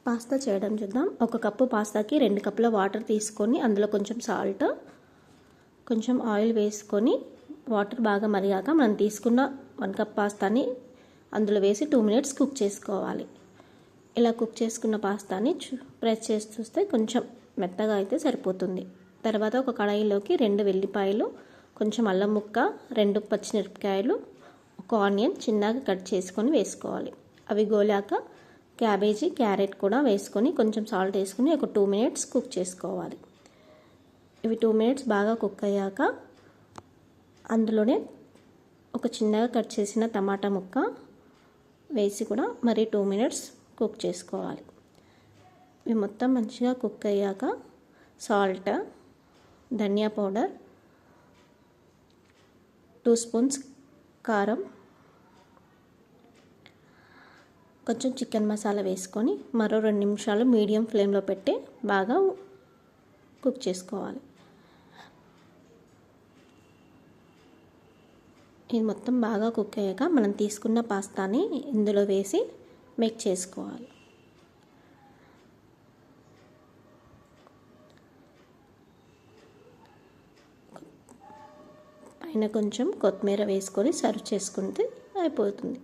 Pasta చేయడం చూద్దాం. 1 cup పాస్తాకి 2 కప్పుల వాటర్ తీసుకొని అందులో కొంచెం సాల్ట్, కొంచెం ఆయిల్ వేసుకొని వాటర్ బాగా మరిగాక మనం తీసుకున్న 1 కప్ పాస్తాని అందులో వేసి 2 మినిట్స్ కుక్ చేసుకోవాలి. ఇలా కుక్ చేసుకున్న పాస్తాని ప్రెస్ చేసి చూస్తే కొంచెం మెత్తగా అయితే సరిపోతుంది. తర్వాత ఒక కడాయిలోకి 2 వెల్లిపాయలు, కొంచెం అల్లం ముక్క, 2 పచ్చిమిరపకాయలు, 1 ఆనియన్ చిన్నగా కట్ చేసుకొని వేసుకోవాలి. అవి గోలాక క్యాబేజీ, క్యారెట్ కూడా వేసుకొని కొంచెం సాల్ట్ వేసుకొని ఒక 2 మినిట్స్ కుక్ చేసుకోవాలి. ఇవి 2 మినిట్స్ బాగా కుక్ అయ్యాక అందులోనే ఒక చిన్నగా కట్ చేసిన టమాటా ముక్క వేసి కూడా మరి 2 మినిట్స్ కుక్ చేసుకోవాలి. ఇవి మొత్తం మంచిగా కుక్ అయ్యాక సాల్ట్, ధనియా పౌడర్, 2 స్పూన్స్ కారం, కొంచెం చికెన్ మసాలా వేసుకొని మరో 2 నిమిషాలు మీడియం ఫ్లేమ్లో పెట్టి బాగా కుక్ చేసుకోవాలి. ఇది మొత్తం బాగా కుక్ అయ్యాక మనం తీసుకున్న పాస్తాని ఇందులో వేసి మిక్స్ చేసుకోవాలి. పైన కొంచెం కొత్తిమీర వేసుకొని సర్వ్ చేసుకుంటే అయిపోతుంది.